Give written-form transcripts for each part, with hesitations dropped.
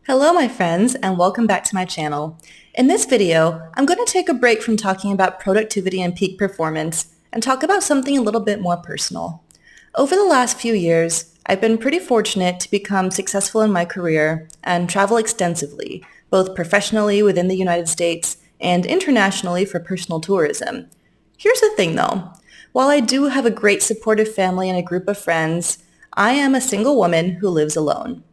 Hello my friends and welcome back to my channel. In this video, I'm going to take a break from talking about productivity and peak performance and talk about something a little bit more personal. Over the last few years, I've been pretty fortunate to become successful in my career and travel extensively, both professionally within the United States and internationally for personal tourism. Here's the thing though, while I do have a great supportive family and a group of friends, I am a single woman who lives alone.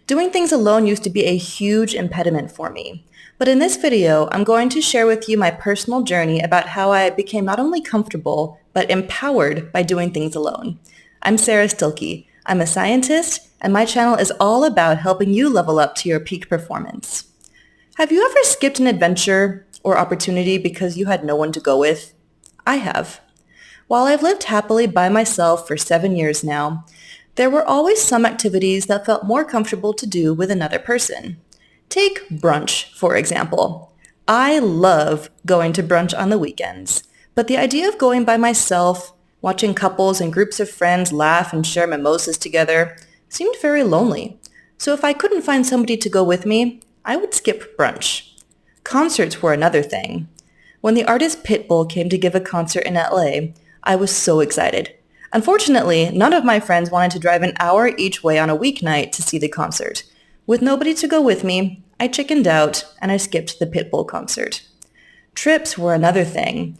Doing things alone used to be a huge impediment for me. But in this video, I'm going to share with you my personal journey about how I became not only comfortable, but empowered by doing things alone. I'm Sara Stilleke. I'm a scientist, and my channel is all about helping you level up to your peak performance. Have you ever skipped an adventure or opportunity because you had no one to go with? I have. While I've lived happily by myself for 7 years now, there were always some activities that felt more comfortable to do with another person. Take brunch, for example. I love going to brunch on the weekends, but the idea of going by myself, watching couples and groups of friends laugh and share mimosas together, seemed very lonely. So if I couldn't find somebody to go with me, I would skip brunch. Concerts were another thing. When the artist Pitbull came to give a concert in LA, I was so excited. Unfortunately, none of my friends wanted to drive an hour each way on a weeknight to see the concert. With nobody to go with me, I chickened out and I skipped the Pitbull concert. Trips were another thing.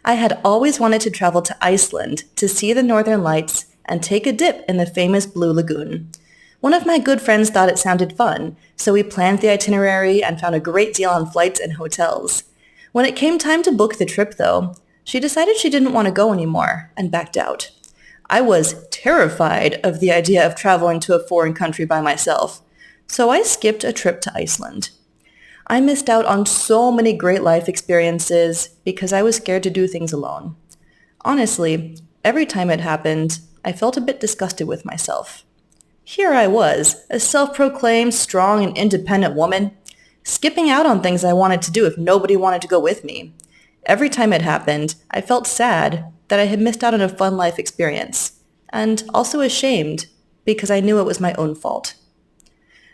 I had always wanted to travel to Iceland to see the Northern Lights and take a dip in the famous Blue Lagoon. One of my good friends thought it sounded fun, so we planned the itinerary and found a great deal on flights and hotels. When it came time to book the trip, though, she decided she didn't want to go anymore and backed out. I was terrified of the idea of traveling to a foreign country by myself, so I skipped a trip to Iceland. I missed out on so many great life experiences because I was scared to do things alone. Honestly, every time it happened, I felt a bit disgusted with myself. Here I was, a self-proclaimed strong and independent woman, skipping out on things I wanted to do if nobody wanted to go with me. Every time it happened, I felt sad that I had missed out on a fun life experience, and also ashamed because I knew it was my own fault.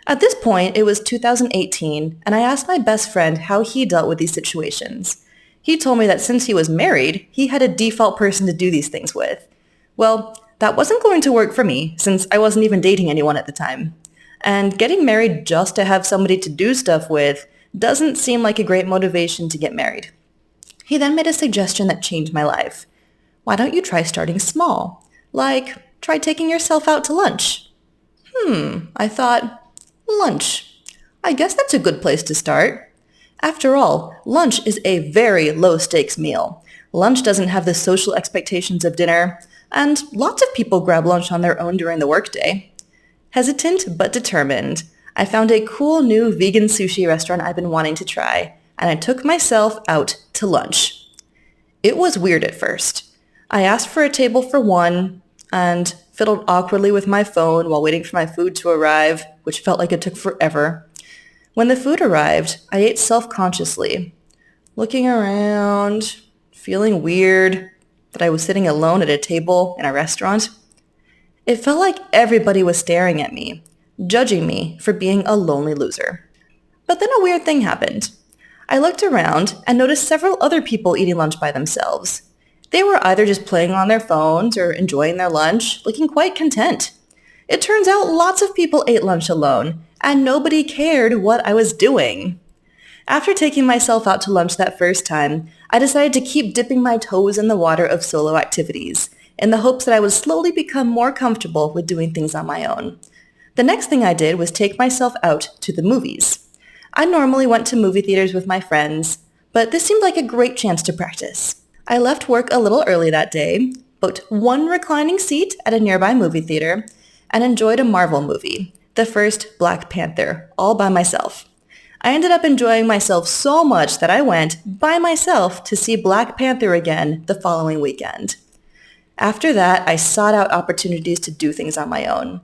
At this point, it was 2018, and I asked my best friend how he dealt with these situations. He told me that since he was married, he had a default person to do these things with. Well, that wasn't going to work for me, since I wasn't even dating anyone at the time. And getting married just to have somebody to do stuff with doesn't seem like a great motivation to get married. He then made a suggestion that changed my life. Why don't you try starting small? Like, try taking yourself out to lunch. I thought, lunch. I guess that's a good place to start. After all, lunch is a very low-stakes meal. Lunch doesn't have the social expectations of dinner, and lots of people grab lunch on their own during the workday. Hesitant but determined, I found a cool new vegan sushi restaurant I've been wanting to try, and I took myself out to lunch. It was weird at first. I asked for a table for one and fiddled awkwardly with my phone while waiting for my food to arrive, which felt like it took forever. When the food arrived, I ate self-consciously, looking around, feeling weird that I was sitting alone at a table in a restaurant. It felt like everybody was staring at me, judging me for being a lonely loser. But then a weird thing happened. I looked around and noticed several other people eating lunch by themselves. They were either just playing on their phones or enjoying their lunch, looking quite content. It turns out lots of people ate lunch alone, and nobody cared what I was doing. After taking myself out to lunch that first time, I decided to keep dipping my toes in the water of solo activities, in the hopes that I would slowly become more comfortable with doing things on my own. The next thing I did was take myself out to the movies. I normally went to movie theaters with my friends, but this seemed like a great chance to practice. I left work a little early that day, booked one reclining seat at a nearby movie theater, and enjoyed a Marvel movie, the first Black Panther, all by myself. I ended up enjoying myself so much that I went by myself to see Black Panther again the following weekend. After that, I sought out opportunities to do things on my own.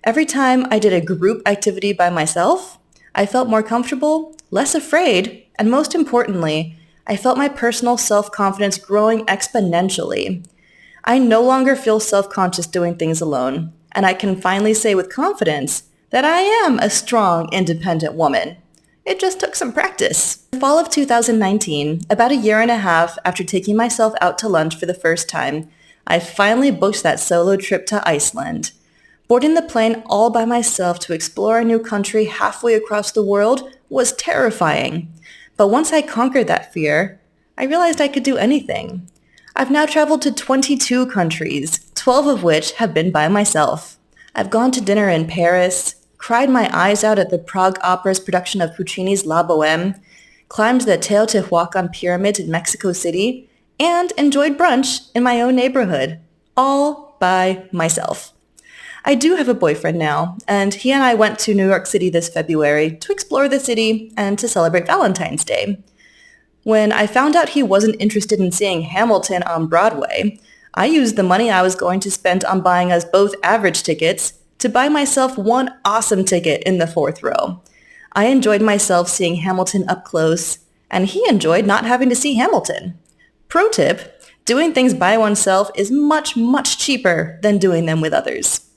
Every time I did a group activity by myself, I felt more comfortable, less afraid, and most importantly, I felt my personal self-confidence growing exponentially. I no longer feel self-conscious doing things alone, and I can finally say with confidence that I am a strong, independent woman. It just took some practice. In the fall of 2019, about a year and a half after taking myself out to lunch for the first time, I finally booked that solo trip to Iceland. Boarding the plane all by myself to explore a new country halfway across the world was terrifying. But once I conquered that fear, I realized I could do anything. I've now traveled to 22 countries, 12 of which have been by myself. I've gone to dinner in Paris, cried my eyes out at the Prague Opera's production of Puccini's La Bohème, climbed the Teotihuacan pyramids in Mexico City, and enjoyed brunch in my own neighborhood, all by myself. I do have a boyfriend now, and he and I went to New York City this February to explore the city and to celebrate Valentine's Day. When I found out he wasn't interested in seeing Hamilton on Broadway, I used the money I was going to spend on buying us both average tickets to buy myself one awesome ticket in the fourth row. I enjoyed myself seeing Hamilton up close, and he enjoyed not having to see Hamilton. Pro tip, doing things by oneself is much, much cheaper than doing them with others.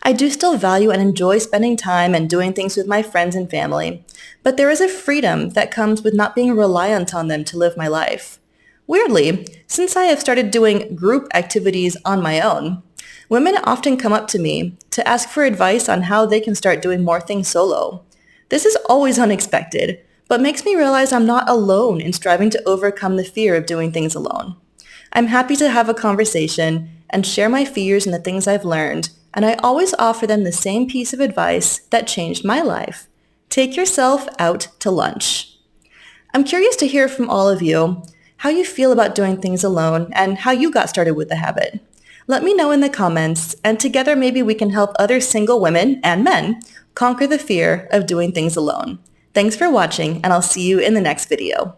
I do still value and enjoy spending time and doing things with my friends and family, but there is a freedom that comes with not being reliant on them to live my life. Weirdly, since I have started doing group activities on my own, women often come up to me to ask for advice on how they can start doing more things solo. This is always unexpected, but makes me realize I'm not alone in striving to overcome the fear of doing things alone. I'm happy to have a conversation and share my fears and the things I've learned, and I always offer them the same piece of advice that changed my life. Take yourself out to lunch. I'm curious to hear from all of you how you feel about doing things alone and how you got started with the habit. Let me know in the comments, and together maybe we can help other single women and men conquer the fear of doing things alone. Thanks for watching, and I'll see you in the next video.